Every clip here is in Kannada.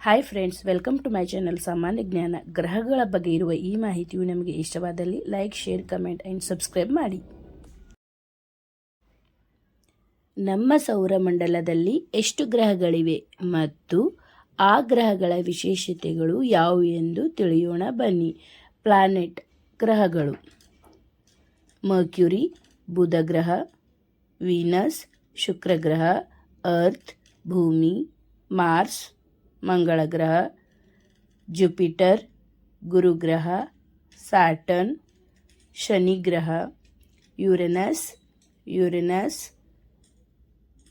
Hi friends, welcome to my channel ಸಾಮಾನ್ಯ ಜ್ಞಾನ. ಗ್ರಹಗಳ ಬಗ್ಗೆ ಇರುವ ಈ ಮಾಹಿತಿಯು ನಿಮಗೆ ಇಷ್ಟವಾದಲ್ಲಿ like, share, comment and subscribe ಮಾಡಿ. ನಮ್ಮ ಸೌರಮಂಡಲದಲ್ಲಿ ಎಷ್ಟು ಗ್ರಹಗಳಿವೆ ಮತ್ತು ಆ ಗ್ರಹಗಳ ವಿಶೇಷತೆಗಳು ಯಾವುವು ಎಂದು ತಿಳಿಯೋಣ ಬನ್ನಿ. ಪ್ಲಾನೆಟ್ ಗ್ರಹಗಳು: ಮರ್ಕ್ಯುರಿ ಬುಧ ಗ್ರಹ, ವೀನಸ್ ಶುಕ್ರ ಗ್ರಹ, ಅರ್ತ್ ಭೂಮಿ, ಮಾರ್ಸ್ ಮಂಗಳ ಗ್ರಹ, ಜುಪಿಟರ್ ಗುರುಗ್ರಹ, ಸ್ಯಾಟರ್ನ್ ಶನಿ ಗ್ರಹ, ಯುರೇನಸ್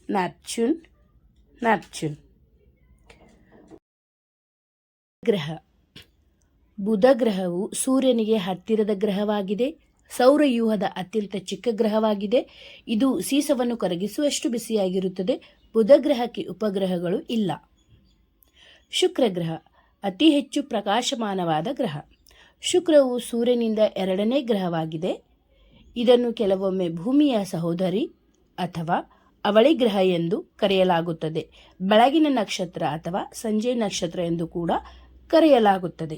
ನೆಪ್ಚೂನ್. ಗ್ರಹ: ಬುಧ ಗ್ರಹವು ಸೂರ್ಯನಿಗೆ ಹತ್ತಿರದ ಗ್ರಹವಾಗಿದೆ. ಸೌರವ್ಯೂಹದ ಅತ್ಯಂತ ಚಿಕ್ಕ ಗ್ರಹವಾಗಿದೆ. ಇದು ಸೀಸವನ್ನು ಕರಗಿಸುವಷ್ಟು ಬಿಸಿಯಾಗಿರುತ್ತದೆ. ಬುಧ ಗ್ರಹಕ್ಕೆ ಉಪಗ್ರಹಗಳು ಇಲ್ಲ. ಶುಕ್ರ ಗ್ರಹ ಅತಿ ಹೆಚ್ಚು ಪ್ರಕಾಶಮಾನವಾದ ಗ್ರಹ. ಶುಕ್ರವು ಸೂರ್ಯನಿಂದ ಎರಡನೇ ಗ್ರಹವಾಗಿದೆ. ಇದನ್ನು ಕೆಲವೊಮ್ಮೆ ಭೂಮಿಯ ಸಹೋದರಿ ಅಥವಾ ಅವಳಿ ಗ್ರಹ ಎಂದು ಕರೆಯಲಾಗುತ್ತದೆ. ಬೆಳಗಿನ ನಕ್ಷತ್ರ ಅಥವಾ ಸಂಜೆ ನಕ್ಷತ್ರ ಎಂದು ಕೂಡ ಕರೆಯಲಾಗುತ್ತದೆ.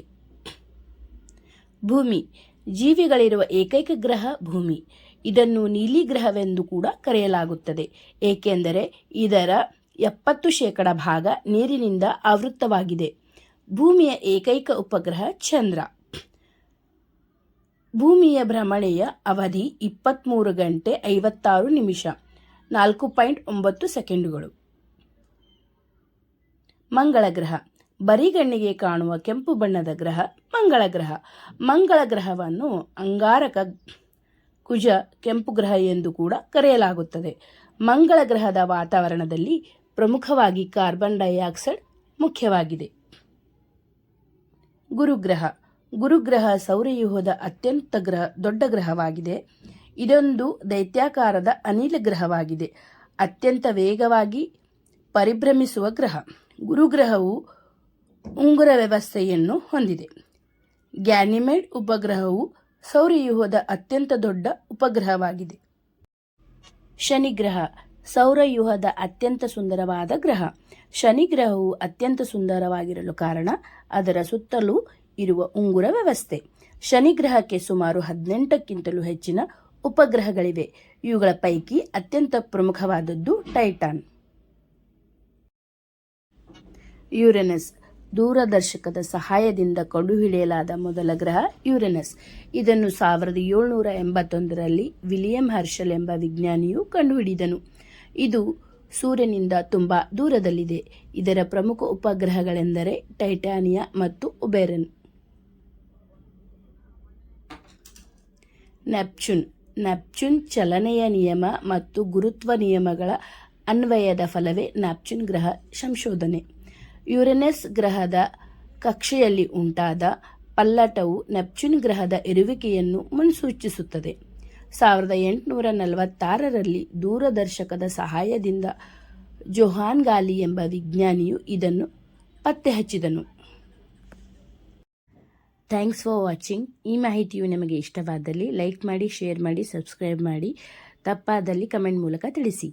ಭೂಮಿ ಜೀವಿಗಳಿರುವ ಏಕೈಕ ಗ್ರಹ ಭೂಮಿ. ಇದನ್ನು ನೀಲಿ ಗ್ರಹವೆಂದು ಕೂಡ ಕರೆಯಲಾಗುತ್ತದೆ, ಏಕೆಂದರೆ ಇದರ 70% ಭಾಗ ನೀರಿನಿಂದ ಆವೃತವಾಗಿದೆ. ಭೂಮಿಯ ಏಕೈಕ ಉಪಗ್ರಹ ಚಂದ್ರ. ಭೂಮಿಯ ಭ್ರಮಣೆಯ ಅವಧಿ 23 ಗಂಟೆ 56 ನಿಮಿಷ 4.9 ಸೆಕೆಂಡುಗಳು. ಮಂಗಳ ಗ್ರಹ ಬರಿಗಣ್ಣಿಗೆ ಕಾಣುವ ಕೆಂಪು ಬಣ್ಣದ ಗ್ರಹ ಮಂಗಳ ಗ್ರಹ. ಮಂಗಳ ಗ್ರಹವನ್ನು ಅಂಗಾರಕ, ಕುಜ, ಕೆಂಪು ಗ್ರಹ ಎಂದು ಕೂಡ ಕರೆಯಲಾಗುತ್ತದೆ. ಮಂಗಳ ಗ್ರಹದ ವಾತಾವರಣದಲ್ಲಿ ಪ್ರಮುಖವಾಗಿ ಕಾರ್ಬನ್ ಡೈಆಕ್ಸೈಡ್ ಮುಖ್ಯವಾಗಿದೆ. ಗುರುಗ್ರಹ ಸೌರವ್ಯೂಹದ ಅತ್ಯಂತ ದೊಡ್ಡ ಗ್ರಹವಾಗಿದೆ. ಇದೊಂದು ದೈತ್ಯಾಕಾರದ ಅನಿಲ ಗ್ರಹವಾಗಿದೆ. ಅತ್ಯಂತ ವೇಗವಾಗಿ ಪರಿಭ್ರಮಿಸುವ ಗ್ರಹ. ಗುರುಗ್ರಹವು ಉಂಗುರ ವ್ಯವಸ್ಥೆಯನ್ನು ಹೊಂದಿದೆ. ಗ್ಯಾನಿಮೇಡ್ ಉಪಗ್ರಹವು ಸೌರವ್ಯೂಹದ ಅತ್ಯಂತ ದೊಡ್ಡ ಉಪಗ್ರಹವಾಗಿದೆ. ಶನಿಗ್ರಹ ಸೌರವ್ಯೂಹದ ಅತ್ಯಂತ ಸುಂದರವಾದ ಗ್ರಹ. ಶನಿ ಗ್ರಹವು ಅತ್ಯಂತ ಸುಂದರವಾಗಿರಲು ಕಾರಣ ಅದರ ಸುತ್ತಲೂ ಇರುವ ಉಂಗುರ ವ್ಯವಸ್ಥೆ. ಶನಿ ಗ್ರಹಕ್ಕೆ ಸುಮಾರು 18ಕ್ಕಿಂತಲೂ ಹೆಚ್ಚಿನ ಉಪಗ್ರಹಗಳಿವೆ. ಇವುಗಳ ಪೈಕಿ ಅತ್ಯಂತ ಪ್ರಮುಖವಾದದ್ದು ಟೈಟಾನ್. ಯುರೇನಸ್ ದೂರದರ್ಶಕದ ಸಹಾಯದಿಂದ ಕಂಡುಹಿಡಿಯಲಾದ ಮೊದಲ ಗ್ರಹ ಯುರೇನಸ್. ಇದನ್ನು 1781ರಲ್ಲಿ ವಿಲಿಯಂ ಹರ್ಷಲ್ ಎಂಬ ವಿಜ್ಞಾನಿಯು ಕಂಡುಹಿಡಿದನು. ಇದು ಸೂರ್ಯನಿಂದ ತುಂಬಾ ದೂರದಲ್ಲಿದೆ. ಇದರ ಪ್ರಮುಖ ಉಪಗ್ರಹಗಳೆಂದರೆ ಟೈಟಾನಿಯಾ ಮತ್ತು ಒಬೆರಾನ್. ನೆಪ್ಚೂನ್ ಚಲನೆಯ ನಿಯಮ ಮತ್ತು ಗುರುತ್ವ ನಿಯಮಗಳ ಅನ್ವಯದ ಫಲವೇ ನೆಪ್ಚೂನ್ ಗ್ರಹ ಸಂಶೋಧನೆ. ಯುರೇನಸ್ ಗ್ರಹದ ಕಕ್ಷೆಯಲ್ಲಿ ಉಂಟಾದ ಪಲ್ಲಟವು ನೆಪ್ಚೂನ್ ಗ್ರಹದ ಇರುವಿಕೆಯನ್ನು ಮುನ್ಸೂಚಿಸುತ್ತದೆ. 1846ರಲ್ಲಿ ದೂರದರ್ಶಕದ ಸಹಾಯದಿಂದ ಜೋಹಾನ್ ಗಾಲಿ ಎಂಬ ವಿಜ್ಞಾನಿಯು ಇದನ್ನು ಪತ್ತೆ ಹಚ್ಚಿದನು. Thanks for watching. ಈ ಮಾಹಿತಿಯು ನಿಮಗೆ ಇಷ್ಟವಾದಲ್ಲಿ ಲೈಕ್ ಮಾಡಿ, ಶೇರ್ ಮಾಡಿ, ಸಬ್ಸ್ಕ್ರೈಬ್ ಮಾಡಿ. ತಪ್ಪಾದಲ್ಲಿ ಕಮೆಂಟ್ ಮೂಲಕ ತಿಳಿಸಿ.